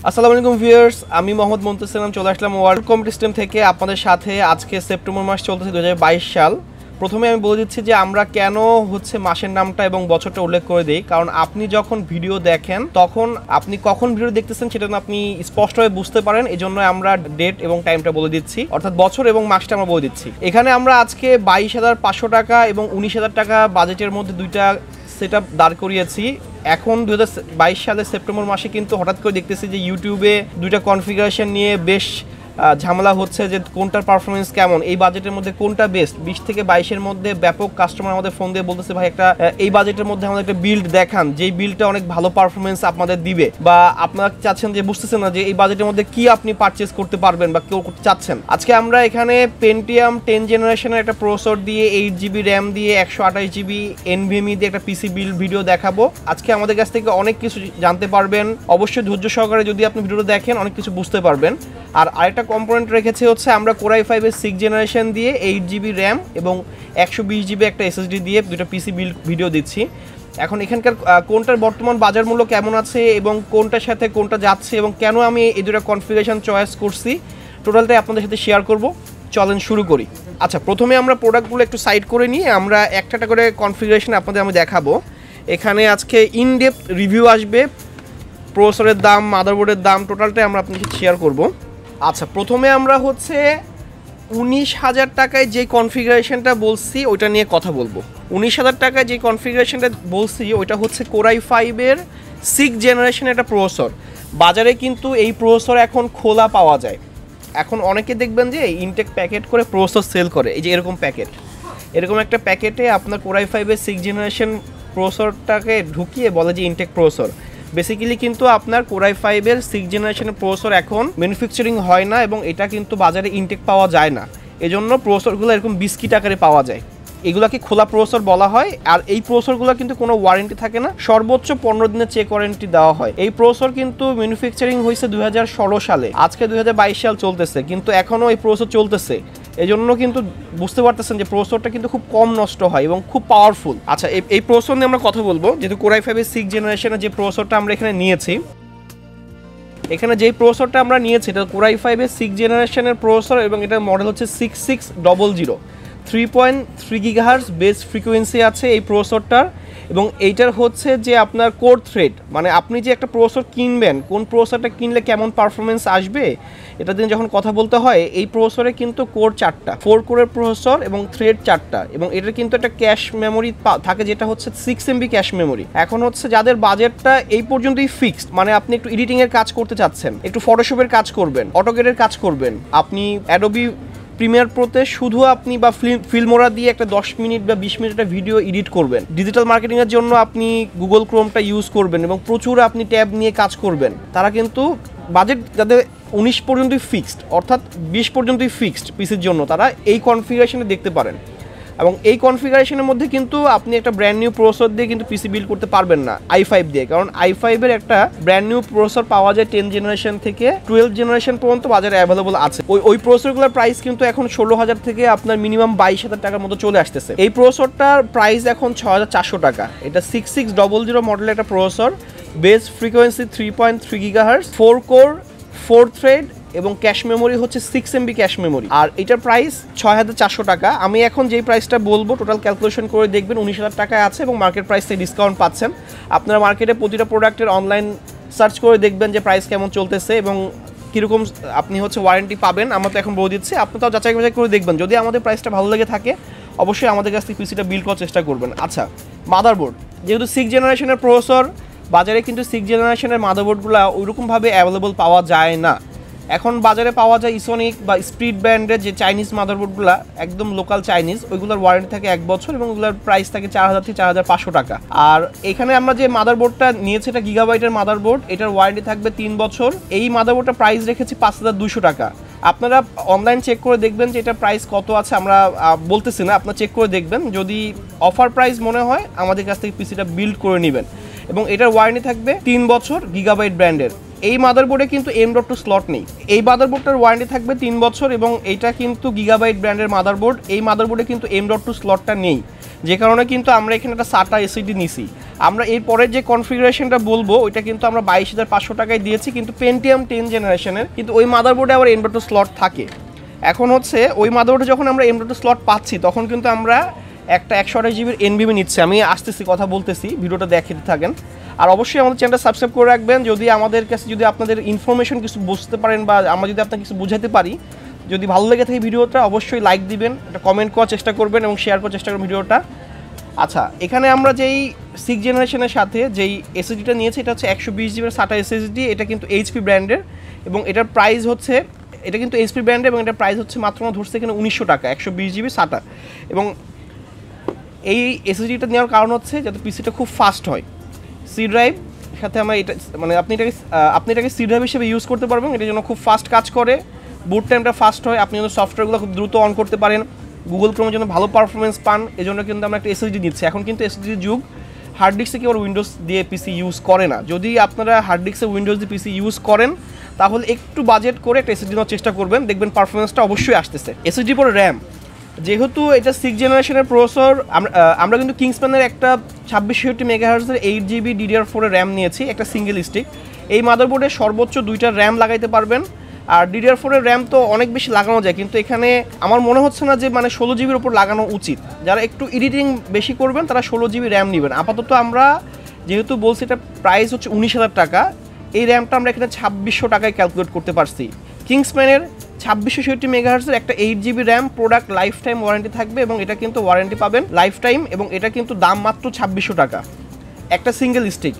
আসসালামু আলাইকুম ভিউয়ার্স, আমি মোহাম্মদ মুনতাসির চলে আসলাম ওয়ার্ল্ড কম্পিউটার সিস্টেম থেকে আপনাদের সাথে। আজকে সেপ্টেম্বর মাস চলতেছে 2022 সাল। প্রথমে আমি বলে দিচ্ছি যে আমরা কেন মাসের নামটা এবং বছরটা উল্লেখ করে দিই, কারণ আপনি যখন ভিডিও দেখেন তখন আপনি কখন ভিডিও দেখতেছেন সেটা আপনি স্পষ্টভাবে বুঝতে পারেন। এই জন্য আমরা ডেট এবং টাইমটা বলে দিচ্ছি, অর্থাৎ বছর এবং মাসটা আমরা বলে দিচ্ছি। এখানে আমরা আজকে 22,500 টাকা এবং 19,000 টাকা বাজেটের মধ্যে দুইটা সেট আপ দাঁড় করিয়েছি। এখন 2022 সালের সেপ্টেম্বর মাসে কিন্তু হঠাৎ করে দেখতেছি যে ইউটিউবে দুইটা কনফিগারেশন নিয়ে বেশ ঝামেলা হচ্ছে যে কোনটার পারফরমেন্স কেমন, এই বাজেটের মধ্যে কোনটা বেস্ট। 20 থেকে 22-এর মধ্যে ব্যাপক কাস্টমার আমাদের ফোন দিয়ে বলতেছে ভাই একটা এই বাজেটের মধ্যে আমাদের একটা বিল্ড দেখান, যেই বিল্ডটা অনেক ভালো পারফরমেন্স আপনাদের দিবে, বা আপনারা চাচ্ছেন যে বুঝতেছেন না যে এই বাজেটের মধ্যে কি আপনি পারচেস করতে পারবেন বা কেউ করতে চাচ্ছেন। আজকে আমরা এখানে পেন্টিয়াম 10 জেনারেশনের একটা প্রসেসর দিয়ে 8GB র্যাম দিয়ে 128GB NVMe দিয়ে একটা পিসি বিল্ড ভিডিও দেখাবো। আজকে আমাদের কাছ থেকে অনেক কিছু জানতে পারবেন। অবশ্যই ধৈর্য সহকারে যদি আপনি ভিডিওটা দেখেন অনেক কিছু বুঝতে পারবেন। আর আরেকটা কম্পোনেন্ট রেখেছে হচ্ছে আমরা Core i5-এর 6 জেনারেশন দিয়ে 8GB র্যাম এবং 120GB একটা এসএসডি দিয়ে দুটো পিসি বিল্ড ভিডিও দিচ্ছি। এখন এখানকার কোনটার বর্তমান বাজার মূল্য কেমন আছে এবং কোনটার সাথে কোনটা যাচ্ছে এবং কেন আমি এই দুটো কনফিগারেশন চয়েস করছি টোটালটাই আপনাদের সাথে শেয়ার করব। চলেন শুরু করি। আচ্ছা, প্রথমে আমরা প্রোডাক্টগুলো একটু সাইড করে নিয়ে আমরা একটা করে কনফিগারেশন আপনাদের আমি দেখাবো। এখানে আজকে ইনডেপথ রিভিউ আসবে, প্রসেসরের দাম, মাদারবোর্ডের দাম, টোটালটাই আমরা আপনাকে শেয়ার করব। আচ্ছা, প্রথমে আমরা 19,000 টাকায় যে কনফিগারেশনটা বলছি ওইটা নিয়ে কথা বলবো। 19,000 টাকায় যে কনফিগারেশনটা বলছি ওইটা হচ্ছে Core i5-এর 6 জেনারেশনের একটা প্রসেসর। বাজারে কিন্তু এই প্রসেসর এখন খোলা পাওয়া যায়। এখন অনেকে দেখবেন যে ইনটেক প্যাকেট করে প্রসেসর সেল করে, এই যে এরকম প্যাকেট, এরকম একটা প্যাকেটে আপনার Core i5-এর 6 জেনারেশন প্রসেসরটাকে ঢুকিয়ে বলে যে ইনটেক প্রসেসর। বেসিক্যালি কিন্তু আপনার Core i5-এর 6 জেনারেশনের প্রসেসর এখন ম্যানুফ্যাকচারিং হয় না এবং এটা কিন্তু বাজারে ইনটেক পাওয়া যায় না। এজন্য প্রসেসরগুলো এরকম বিস্কিট আকারে পাওয়া যায়, এগুলাকে খোলা প্রসেসর বলা হয়। আর এই প্রসেসরগুলো কিন্তু কোনো ওয়ারেন্টি থাকে না, সর্বোচ্চ 15 দিনের চেক ওয়ারেন্টি দেওয়া হয়। এই প্রসেসর কিন্তু ম্যানুফ্যাকচারিং হয়েছে 2016 সালে, আজকে 2022 সাল চলতেছে, কিন্তু এখনও এই প্রসেসর চলতেছে। এজন্য কিন্তু বুঝতে পারতেছেন যে প্রসেসরটা কিন্তু খুব কম নষ্ট হয় এবং খুব পাওয়ারফুল। আচ্ছা, এই প্রসেসর নিয়ে আমরা কথা বলবো। যেহেতু Core i5-এর 6 জেনারেশনের যে প্রসেসরটা আমরা এখানে নিয়েছি, এখানে যেই প্রসেসরটা আমরা নিয়েছি এটা Core i5-এর 6 জেনারেশনের প্রসেসর এবং এটার মডেল হচ্ছে 6600। 3.3 GHz বেস ফ্রিকোয়েন্সি আছে এই প্রসেসরটার এবং এইটার হচ্ছে যে আপনার কোর থ্রেড, মানে আপনি যে একটা প্রসেসর কিনবেন, কোন প্রসেসরটা কিনলে কেমন পারফরমেন্স আসবে এটা দিয়ে যখন কথা বলতে হয়, এই প্রসেসরে কিন্তু কোর 4টা, 4 কোরের প্রসেসর এবং থ্রেড 4টা, এবং এটার কিন্তু একটা ক্যাশ মেমোরি থাকে যেটা হচ্ছে 6 MB ক্যাশ মেমোরি। এখন যাদের বাজেটটা এই পর্যন্তই ফিক্সড, মানে আপনি একটু এডিটিংয়ের কাজ করতে চাচ্ছেন, একটু ফটোশপের কাজ করবেন, অটোক্যাডের কাজ করবেন, আপনি অ্যাডোবি প্রিমিয়ার প্রোতে শুধু আপনি বা ফিল্মোরা দিয়ে একটা 10 মিনিট বা 20 মিনিট একটা ভিডিও এডিট করবেন, ডিজিটাল মার্কেটিংয়ের জন্য আপনি গুগল ক্রোমটা ইউজ করবেন এবং প্রচুর আপনি ট্যাব নিয়ে কাজ করবেন, তারা কিন্তু বাজেট যাদের 19 পর্যন্তই ফিক্সড, অর্থাৎ 20 পর্যন্তই ফিক্সড পিসির জন্য, তারা এই কনফিগারেশনে দেখতে পারেন। এবং এই কনফিগারেশনের মধ্যে কিন্তু আপনি একটা ব্র্যান্ড নিউ প্রসেসর দিয়ে কিন্তু পিসি বিল্ড করতে পারবেন না i5 দিয়ে, কারণ i5-এর একটা ব্র্যান্ড নিউ প্রসেসর পাওয়া যায় 10 জেনারেশন থেকে 12 জেনারেশন পর্যন্ত বাজারে অ্যাভেলেবল আছে। ওই প্রসেসরগুলোর প্রাইস কিন্তু এখন 16,000 থেকে আপনার মিনিমাম 22,000 টাকার মতো চলে আসতেছে। এই প্রসেসরটার প্রাইস এখন 6,400 টাকা। এটা 6600 মডেলের একটা processor, base frequency 3.3 GHz, 4 core, 4 thread এবং ক্যাশ মেমোরি হচ্ছে 6 MB ক্যাশ মেমোরি। আর এটার প্রাইস 6,400 টাকা। আমি এখন যেই প্রাইসটা বলবো টোটাল ক্যালকুলেশন করে দেখবেন 19,000 টাকায় আছে এবং মার্কেট প্রাইস থেকে ডিসকাউন্ট পাচ্ছেন। আপনারা মার্কেটে প্রতিটা প্রোডাক্টের অনলাইন সার্চ করে দেখবেন যে প্রাইস কেমন চলতেছে এবং কীরকম আপনি ওয়ারেন্টি পাবেন। আমরা তো এখন বলে দিচ্ছি, আপনি তাও যাচাই বাছাই করে দেখবেন। যদি আমাদের প্রাইসটা ভালো লেগে থাকে অবশ্যই আমাদের কাছ থেকে পিসিটা বিল্ড করার চেষ্টা করবেন। আচ্ছা, মাদারবোর্ড, যেহেতু 6 জেনারেশনের প্রসেসর, বাজারে কিন্তু 6 জেনারেশনের মাদারবোর্ডগুলো ওইরকমভাবে অ্যাভেলেবল পাওয়া যায় না। এখন বাজারে পাওয়া যায় ইসোনিক বা স্পিড ব্র্যান্ডের যে চাইনিজ মাদারবোর্ডগুলো, একদম লোকাল চাইনিজ, ওইগুলোর ওয়ারেন্টি থাকে 1 বছর এবং ওগুলোর প্রাইস থাকে 4,000 থেকে 4,500 টাকা। আর এখানে আমরা যে মাদারবোর্ডটা নিয়েছি এটা গিগাবাইটের মাদারবোর্ড, এটার ওয়ারেন্টি থাকবে 3 বছর। এই মাদারবোর্ডটার প্রাইস রেখেছি 5,200 টাকা। আপনারা অনলাইন চেক করে দেখবেন যে এটা প্রাইস কত আছে, আমরা বলতেছি না, আপনারা চেক করে দেখবেন। যদি অফার প্রাইস মনে হয় আমাদের কাছ থেকে পিসিটা বিল্ড করে নেবেন এবং এটার ওয়ারেন্টি থাকবে 3 বছর গিগাবাইট ব্র্যান্ডের। এই মাদারবোর্ডে কিন্তু M.2 স্লট নেই। এই মাদারবোর্ডটার ওয়ারেন্টি থাকবে 3 বছর এবং এটা কিন্তু গিগাবাইট ব্র্যান্ডের মাদারবোর্ড। এই মাদারবোর্ডে কিন্তু M.2 স্লটটা নেই, যে কারণে কিন্তু আমরা এখানে একটা SATA এসএসডি নিছি। আমরা এর পরের যে কনফিগারেশনটা বলবো ওইটা কিন্তু আমরা 22,500 টাকায় দিয়েছি, কিন্তু পেন্টিয়াম 10 জেনারেশনের, কিন্তু ওই মাদারবোর্ডে আবার M.2 স্লট থাকে। এখন হচ্ছে ওই মাদারবোর্ডে যখন আমরা M.2 স্লট পাচ্ছি তখন কিন্তু আমরা একটা 128 জিবির NVMe নিচ্ছি। আমি আসতেছি, কথা বলতেছি, ভিডিওটা দেখতে থাকেন। আর অবশ্যই আমাদের চ্যানেলটা সাবস্ক্রাইব করে রাখবেন। যদি আমাদের কাছে যদি আপনাদের ইনফরমেশন কিছু বুঝতে পারেন বা আমরা যদি আপনাকে কিছু বোঝাতে পারি, যদি ভালো লেগে থাকে ভিডিওটা অবশ্যই লাইক দিবেন, একটা কমেন্ট করার চেষ্টা করবেন এবং শেয়ার করার চেষ্টা করবেন ভিডিওটা। আচ্ছা, এখানে আমরা যেই 6 জেনারেশনের সাথে যেই এসএসডিটা নিয়েছি এটা হচ্ছে 120 জিবির SATA এসএসডি। এটা কিন্তু HP ব্র্যান্ডের এবং এটার প্রাইস হচ্ছে, এটা কিন্তু HP ব্র্যান্ডের এবং এটার প্রাইস হচ্ছে মাত্র ধরছে এখানে 1900 টাকা, 120 জিবি SATA। এবং এই এসএসডিটা নেওয়ার কারণ হচ্ছে যাতে পিসিটা খুব ফাস্ট হয়। সি ড্রাইভ সাথে আমরা এটা মানে আপনি এটাকে সি ড্রাইভ হিসেবে ইউজ করতে পারবেন, এটার জন্য খুব ফাস্ট কাজ করে, বুট টাইমটা ফাস্ট হয়, আপনি যেন সফটওয়্যারগুলো খুব দ্রুত অন করতে পারেন, গুগল ক্রোমের জন্য ভালো পারফরমেন্স পান, এজন্য কিন্তু আমরা একটা এসএসডি নিচ্ছি। এখন কিন্তু এসএসডির যুগ, হার্ড ডিস্কে কেউ উইন্ডোজ দিয়ে পিসি ইউজ করে না। যদি আপনারা হার্ড ডিস্কে উইন্ডোজ দিয়ে পিসি ইউজ করেন তাহলে একটু বাজেট করে একটা এসএসডি নেওয়ার চেষ্টা করবেন, দেখবেন পারফরমেন্সটা অবশ্যই আসতেছে। এসএসডি পরে র্যাম, যেহেতু এটা 6 জেনারেশনের প্রসেসর, আমরা কিন্তু কিংসম্যানের একটা 2660 মেগাহার্জের 8 জিবি DDR4 এর র্যাম নিয়েছি, একটা সিঙ্গেল স্টিক। এই মাদারবোর্ডে সর্বোচ্চ 2টা র্যাম লাগাইতে পারবেন। আর DDR4 এর র্যাম তো অনেক বেশি লাগানো যায়, কিন্তু এখানে আমার মনে হচ্ছে না যে মানে 16 জিবির উপর লাগানো উচিত। যারা একটু এডিটিং বেশি করবেন তারা 16 জিবি র্যাম নেবেন। আপাতত আমরা যেহেতু বলছি এটা প্রাইস হচ্ছে 19,000 টাকা, এই র্যামটা আমরা এখানে 2600 টাকায় ক্যালকুলেট করতে পারছি। কিংসম্যানের 2660 মেগাহার্জের একটা 8 GB RAM, product life time warranty থাকবে এবং এটা কিন্তু ওয়ারেন্টি পাবেন লাইফ টাইম, এবং এটা কিন্তু দাম মাত্র 2600 টাকা, একটা সিঙ্গেল স্টিক।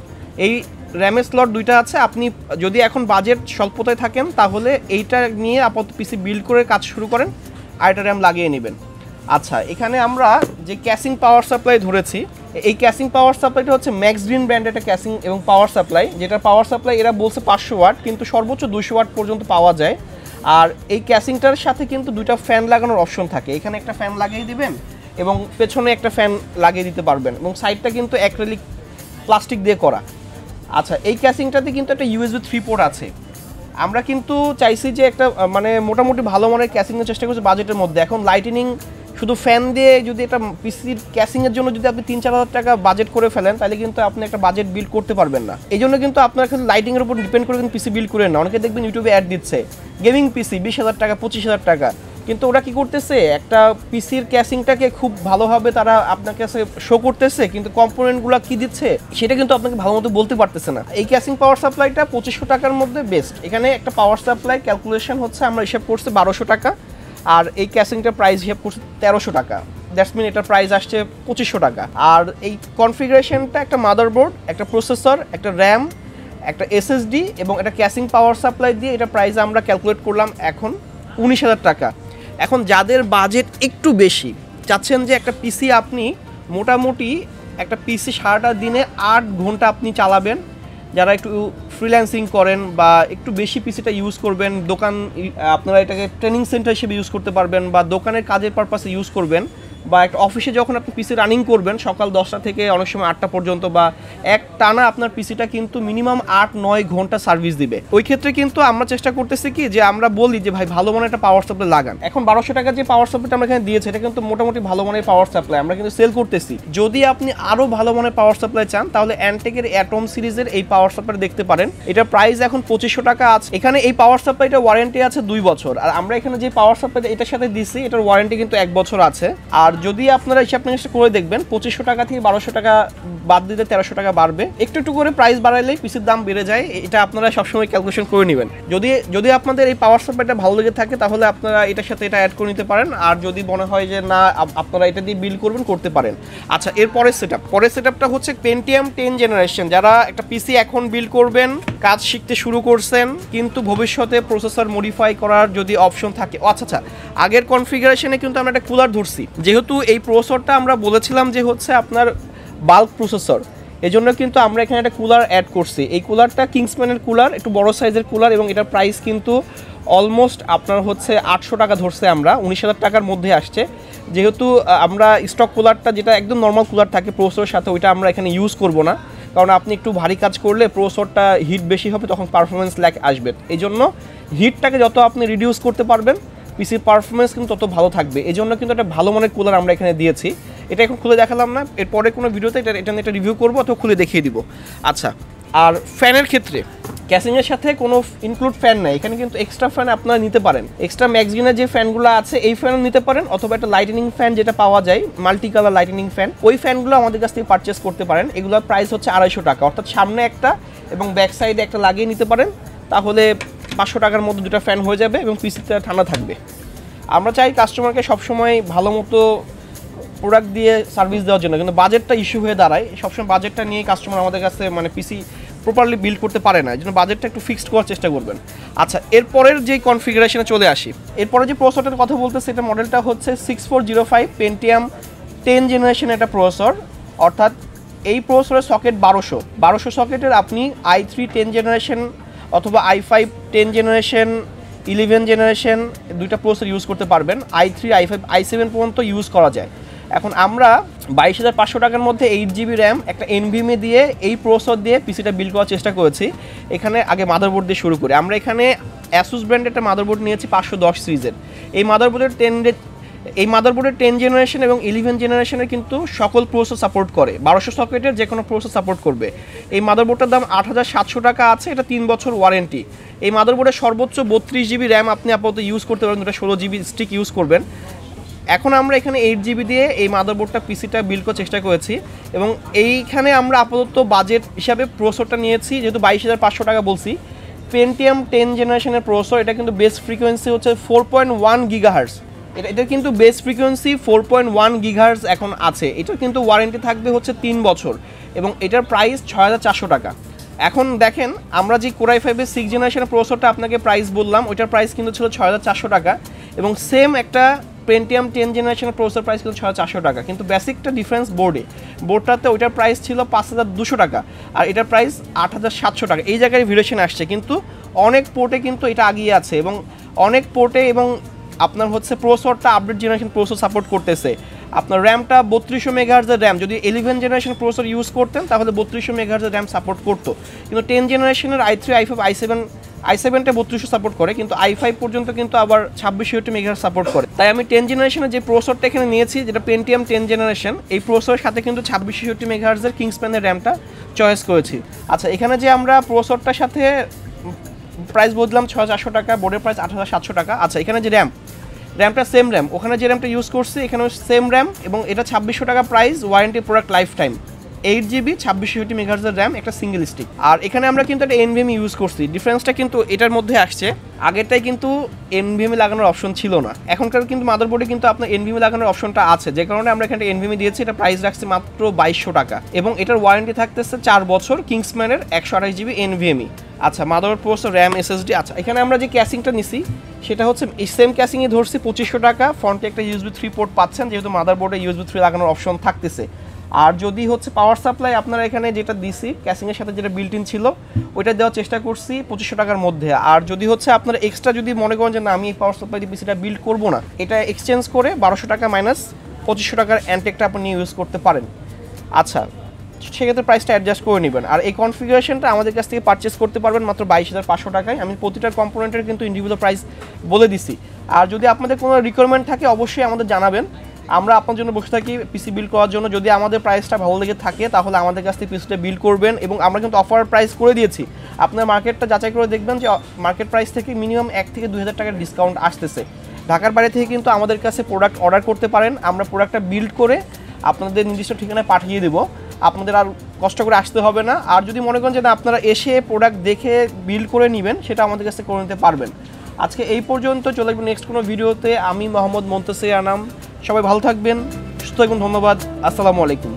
এই র্যামের স্লট 2টা আছে। আপনি যদি এখন বাজেট স্বল্পতায় থাকেন তাহলে এইটা নিয়ে আপাতত পিসি বিল্ড করে কাজ শুরু করেন, আর এটা র্যাম লাগিয়ে নেবেন। আচ্ছা, এখানে আমরা যে ক্যাসিং পাওয়ার সাপ্লাই ধরেছি, এই ক্যাসিং পাওয়ার সাপ্লাইটা হচ্ছে ম্যাক্স গ্রিন ব্র্যান্ডের একটা ক্যাসিং এবং পাওয়ার সাপ্লাই, যেটা পাওয়ার সাপ্লাই এরা বলছে 500 ওয়াট, কিন্তু সর্বোচ্চ 200 ওয়াট পর্যন্ত পাওয়া যায়। আর এই ক্যাসিংটার সাথে কিন্তু 2টা ফ্যান লাগানোর অপশন থাকে, এখানে একটা ফ্যান লাগিয়ে দিবেন এবং পেছনে একটা ফ্যান লাগিয়ে দিতে পারবেন, এবং সাইডটা কিন্তু অ্যাক্রিলিক প্লাস্টিক দিয়ে করা। আচ্ছা, এই ক্যাসিংটাতে কিন্তু একটা USB 3 পোর্ট আছে। আমরা কিন্তু চাইছি যে একটা মানে মোটামুটি ভালো মানের ক্যাসিংয়ের চেষ্টা করছি বাজেটের মধ্যে। এখন লাইটেনিং শুধু ফ্যান দিয়ে যদি একটা পিসির ক্যাসিংয়ের জন্য যদি আপনি 3-4 হাজার টাকা বাজেট করে ফেলেন তাহলে কিন্তু আপনি একটা বাজেট বিল্ড করতে পারবেন না। এই জন্য কিন্তু আপনার কিন্তু লাইটিংয়ের উপর ডিপেন্ড করে কিন্তু পিসি বিল্ড করে না। অনেকে দেখবেন ইউটিউবে অ্যাড দিচ্ছে গেমিং পিসি 20,000 টাকা 25,000 টাকা, কিন্তু ওরা কি করতেছে একটা পিসির ক্যাসিংটাকে খুব ভালোভাবে তারা আপনার কাছে শো করতেছে, কিন্তু কম্পোনেন্টগুলো কি দিচ্ছে সেটা কিন্তু আপনাকে ভালো মতো বলতে পারতেছে না। এই ক্যাসিং পাওয়ার সাপ্লাইটা 2500 টাকার মধ্যে বেস্ট। এখানে একটা পাওয়ার সাপ্লাই ক্যালকুলেশন হচ্ছে আমরা হিসাব করছি 1200 টাকা, আর এই ক্যাসিংটার প্রাইস হিসাব করছি 1300 টাকা, দ্যাটস মিন এটার প্রাইস আসছে 2500 টাকা। আর এই কনফিগারেশনটা একটা মাদারবোর্ড, একটা প্রসেসর, একটা র্যাম, একটা এসএসডি এবং একটা ক্যাসিং পাওয়ার সাপ্লাই দিয়ে এটা প্রাইস আমরা ক্যালকুলেট করলাম এখন 19,000 টাকা। এখন যাদের বাজেট একটু বেশি, চাচ্ছেন যে একটা পিসি আপনি মোটামুটি একটা পিসি সারাটা দিনে 8 ঘন্টা আপনি চালাবেন, যারা একটু ফ্রিল্যান্সিং করেন বা একটু বেশি পিসিটা ইউজ করবেন, দোকান আপনারা এটাকে ট্রেনিং সেন্টার হিসেবে ইউজ করতে পারবেন বা দোকানের কাজের পারপাসে ইউজ করবেন, বা একটা অফিসে যখন আপনি পিসি রানিং করবেন সকাল 10টা থেকে অনেক সময় 8টা পর্যন্ত বা এক টানা আপনার পিসিটা কিন্তু মিনিমাম 8-9 ঘন্টা সার্ভিস দিবে। ওই ক্ষেত্রে কিন্তু আমরা চেষ্টা করতেছি কি যে আমরা বলি যে ভাই ভালো মানের একটা পাওয়ার সাপ্লাই লাগান। এখন 1200 টাকা যে পাওয়ার সাপ্লাইটা আমরা এখানে দিয়েছি এটা কিন্তু মোটামুটি ভালো মানের পাওয়ার সাপ্লাই আমরা কিন্তু সেল করতেছি। যদি আপনি আরও ভালো মানের পাওয়ার সাপ্লাই চান তাহলে অ্যান্টেকের অ্যাটম সিরিজের এই পাওয়ার সাপ্লাই দেখতে পারেন, এটার প্রাইস এখন 2500 টাকা আছে। এখানে এই পাওয়ার সাপ্লাইটা ওয়ারেন্টি আছে 2 বছর, আর আমরা এখানে যে পাওয়ার সাপ্লাইটা এটার সাথে দিচ্ছি এটার ওয়ারেন্টি কিন্তু 1 বছর আছে। আর যদি আপনারা হিসাব নিকাশ করে দেখবেন 2500 টাকা থেকে 1200 টাকা বাদ দিতে 1300 টাকা বাড়বে, একটু একটু করে প্রাইস বাড়াইলেই পিসির দাম বেড়ে যায়, এটা আপনারা সবসময় ক্যালকুলেশন করে নেবেন। যদি আপনাদের এই পাওয়ার সাপ্লাইটা ভালো লেগে থাকে তাহলে আপনারা এটার সাথে এটা অ্যাড করে নিতে পারেন, আর যদি মনে হয় যে না আপনারা এটা দিয়ে বিল করবেন করতে পারেন। আচ্ছা, এর পরের সেটআপটা হচ্ছে পেন্টিয়াম 10 জেনারেশন। যারা একটা পিসি এখন বিল করবেন, কাজ শিখতে শুরু করছেন কিন্তু ভবিষ্যতে প্রসেসর মডিফাই করার যদি অপশন থাকে। আচ্ছা, আগের কনফিগারেশনে কিন্তু আমরা একটা কুলার ধরছি, যেহেতু এই প্রসেসরটা আমরা বলেছিলাম যে হচ্ছে আপনার বাল্ক প্রসেসর, এজন্য কিন্তু আমরা এখানে একটা কুলার অ্যাড করছি। এই কুলারটা কিংসম্যানের কুলার, একটু বড় সাইজের কুলার, এবং এটার প্রাইস কিন্তু অলমোস্ট আপনার হচ্ছে 800 টাকা ধরছে, আমরা 19,000 টাকার মধ্যে আসছে। যেহেতু আমরা স্টক কুলারটা যেটা একদম নর্মাল কুলার থাকে প্রসেসরের সাথে ওইটা আমরা এখানে ইউজ করব না, কারণ আপনি একটু ভারী কাজ করলে প্রসেসরটা হিট বেশি হবে, তখন পারফরমেন্স ল্যাগ আসবে। এই জন্য হিটটাকে যত আপনি রিডিউস করতে পারবেন পিসির পারফরমেন্স কিন্তু তত ভালো থাকবে। এই জন্য কিন্তু একটা ভালো মানের কুলার আমরা এখানে দিয়েছি। এটা এখন খুলে দেখালাম না, এরপরে কোনো ভিডিওতে এটা রিভিউ করবো অথবা খুলে দেখিয়ে দিব। আচ্ছা, আর ফ্যানের ক্ষেত্রে ক্যাসিংয়ের সাথে কোনো ইনক্লুড ফ্যান নাই, এখানে কিন্তু এক্সট্রা ফ্যান আপনারা নিতে পারেন। এক্সট্রা ম্যাক্সগিনের যে ফ্যানগুলো আছে এই ফ্যানও নিতে পারেন, অথবা একটা লাইটেনিং ফ্যান যেটা পাওয়া যায় মাল্টি কালার লাইটেনিং ফ্যান, ওই ফ্যানগুলো আমাদের কাছ থেকে পারচেস করতে পারেন। এগুলোর প্রাইস হচ্ছে 250 টাকা, অর্থাৎ সামনে একটা এবং ব্যাক সাইডে একটা লাগিয়ে নিতে পারেন, তাহলে 500 টাকার মধ্যে দুটো ফ্যান হয়ে যাবে এবং পিসিতে ঠান্ডা থাকবে। আমরা চাই কাস্টমারকে সবসময় ভালো মতো প্রোডাক্ট দিয়ে সার্ভিস দেওয়ার জন্য, কিন্তু বাজেটটা ইস্যু হয়ে দাঁড়ায়। সবসময় বাজেটটা নিয়ে কাস্টমার আমাদের কাছে মানে পিসি প্রপারলি বিল্ড করতে পারে না, এই জন্য বাজেটটা একটু ফিক্সড করার চেষ্টা করবেন। আচ্ছা, এরপরের যে কনফিগারেশনে চলে আসি, এরপরে যে প্রসেসরটার কথা বলতেছে এটা মডেলটা হচ্ছে 6405 পেন্টিয়াম 10 জেনারেশনের একটা প্রসেসর, অর্থাৎ এই প্রসেসরের সকেট 1200 সকেটের আপনি i3 10 জেনারেশন অথবা i5 10 জেনারেশন 11 জেনারেশন দুইটা প্রসেসর ইউজ করতে পারবেন। i3 i5 i7 পর্যন্ত ইউজ করা যায়। এখন আমরা 22,500 টাকার মধ্যে 8GB র্যাম একটা NVMe দিয়ে এই প্রসেসর দিয়ে পিসিটা বিল্ড করার চেষ্টা করেছি। এখানে আগে মাদারবোর্ড দিয়ে শুরু করি। আমরা এখানে অ্যাসুস ব্র্যান্ডের একটা মাদারবোর্ড নিয়েছি 510 সিরিজের। এই মাদারবোর্ডের 10 জেনারেশন এবং 11 জেনারেশনের কিন্তু সকল প্রসেসর সাপোর্ট করে, 1200 সকেটের যে কোনো প্রসেসর সাপোর্ট করবে। এই মাদারবোর্ডটার দাম 8,700 টাকা আছে, এটা 3 বছর ওয়ারেন্টি। এই মাদারবোর্ডের সর্বোচ্চ 32GB র্যাম আপনি আপাতত ইউজ করতে পারবেন, এটা 16GB স্টিক ইউজ করবেন। এখন আমরা এখানে 8GB দিয়ে এই মাদারবোর্ডটা পিসিটা বিল্ড করার চেষ্টা করেছি, এবং এইখানে আমরা আপাতত বাজেট হিসাবে প্রসেসরটা নিয়েছি, যেহেতু 22,500 টাকা বলছি। পেন্টিয়াম 10 জেনারেশনের প্রসেসর, এটা কিন্তু বেস ফ্রিকোয়েন্সি হচ্ছে 4.1 গিগাহার্টজ। এটা কিন্তু বেস ফ্রিকোয়েন্সি 4.1 গিগাহার্টজ এখন আছে। এটার কিন্তু ওয়ারেন্টি থাকবে হচ্ছে 3 বছর, এবং এটার প্রাইস 6,400 টাকা। এখন দেখেন, আমরা যে কোরাই 5-এর 6 জেনারেশনের প্রসেসরটা আপনাকে প্রাইস বললাম, ওইটার প্রাইস কিন্তু ছিল 6,400 টাকা, এবং সেম একটা পেন্টিয়াম 10 জেনারেশনের প্রসেসর প্রাইস কিন্তু 6,400 টাকা। কিন্তু বেসিকটা ডিফারেন্স বোর্ডটাতে ওইটার প্রাইস ছিল 5,200 টাকা, আর এটার প্রাইস 8,700 টাকা। এই জায়গায় ভেরিয়েশন আসছে, কিন্তু অনেক পোর্টে কিন্তু এটা আগিয়ে আছে, এবং অনেক পোর্টে এবং আপনার হচ্ছে প্রসেসরটা আপডেট জেনারেশন প্রসেসর সাপোর্ট করতেছে। আপনার র্যামটা 3200 মেগাহার্জের র্যাম, যদি 11 জেনারেশন প্রসেসর ইউজ করতেন তাহলে 3200 মেগাহার্জের র্যাম সাপোর্ট করতো, কিন্তু 10 জেনারেশনের i3 i5 i7টা 3200 সাপোর্ট করে, কিন্তু i5 পর্যন্ত কিন্তু আবার 2660 মেগাহার্জ সাপোর্ট করে। তাই আমি 10 জেনারেশনের যে প্রসেসরটা এখানে নিয়েছি, যেটা পেন্টিয়াম 10 জেনারেশন, এই প্রসেসরের সাথে কিন্তু 2660 মেগাহার্জের কিংসম্যানের র্যামটা চয়েস করেছি। আচ্ছা, এখানে যে আমরা প্রসেসরটার সাথে প্রাইস বললাম 6,400 টাকা, বোর্ডের প্রাইস 8,700 টাকা। আচ্ছা, এখানে যে র্যামটা সেম র্যাম, ওখানে যে র্যামটা ইউজ করছি এখানেও সেম র্যাম, এবং এটা 2600 টাকা price, warranty product lifetime. 8GB 2660 মেগাহার্জের র্যাম, একটা সিঙ্গেল স্টিক। আর এখানে আমরা কিন্তু একটা NVMe ইউজ করছি, ডিফারেন্সটা কিন্তু এটার মধ্যে আসছে। আগেরটাই কিন্তু NVMe লাগানোর অপশন ছিল না, এখনকার কিন্তু মাদারবোর্ডে কিন্তু আপনার NVMe লাগানোর অপশনটা আছে, যে কারণে আমরা এখানে NVMe দিয়েছি। এটা প্রাইস রাখছি মাত্র 2200 টাকা, এবং এটার ওয়ারেন্টি থাকতেছে 4 বছর কিংসম্যানের 128GB NVMe। আচ্ছা, মাদারবোর্ড প্রসেসর, র্যাম, SSD। আচ্ছা, এখানে আমরা যে ক্যাসিংটা নিছি সেটা হচ্ছে এই সেম ক্যাসিংয়ে ধরছি 2500 টাকা। ফ্রন্টে একটা USB 3 পোর্ট পাচ্ছেন, যেহেতু মাদারবোর্ডে USB 3 লাগানোর অপশন থাকতেছে। আর যদি হচ্ছে পাওয়ার সাপ্লাই আপনারা এখানে যেটা দিছি ক্যাসিংয়ের সাথে যেটা বিল্ট ইন ছিল ওইটা দেওয়ার চেষ্টা করছি 2500 টাকার মধ্যে। আর যদি হচ্ছে আপনারা এক্সট্রা যদি মনে করেন যে না আমি এই পাওয়ার সাপ্লাই দিয়ে পিসিটা বিল্ড করবো না, এটা এক্সচেঞ্জ করে 1200 টাকা মাইনাস 2500 টাকার অ্যান্টেকটা আপনি ইউজ করতে পারেন। আচ্ছা, সেক্ষেত্রে প্রাইসটা অ্যাডজাস্ট করে নেবেন। আর এই কনফিগারেশনটা আমাদের কাছ থেকে পারচেস করতে পারবেন মাত্র 22,500 টাকায়। আমি প্রতিটা কম্পোনেন্টের কিন্তু ইন্ডিভিজুয়াল প্রাইস বলে দিছি। আর যদি আপনাদের কোনো রিকোয়ারমেন্ট থাকে অবশ্যই আমাদের জানাবেন, আমরা আপনার জন্য বসে থাকি পিসি বিল্ড করার জন্য। যদি আমাদের প্রাইসটা ভালো লেগে থাকে তাহলে আমাদের কাছ থেকে পিসিটা বিল্ড করবেন, এবং আমরা কিন্তু অফার প্রাইস করে দিয়েছি। আপনার মার্কেটটা যাচাই করে দেখবেন যে মার্কেট প্রাইস থেকে মিনিমাম 1 থেকে 2000 টাকার ডিসকাউন্ট আসতেছে। ঢাকার বাইরে থেকে কিন্তু আমাদের কাছে প্রোডাক্ট অর্ডার করতে পারেন, আমরা প্রোডাক্টটা বিল্ড করে আপনাদের নির্দিষ্ট ঠিকানায় পাঠিয়ে দেবো, আপনাদের আর কষ্ট করে আসতে হবে না। আর যদি মনে করেন যে না আপনারা এসে প্রোডাক্ট দেখে বিল্ড করে নেবেন, সেটা আমাদের কাছে করে নিতে পারবেন। আজকে এই পর্যন্ত, চলে আসবেন নেক্সট কোনো ভিডিওতে। আমি মোহাম্মদ মুনতাসির আনাম, সবাই ভালো থাকবেন, সুস্থ থাকবেন, ধন্যবাদ, আসসালামু আলাইকুম।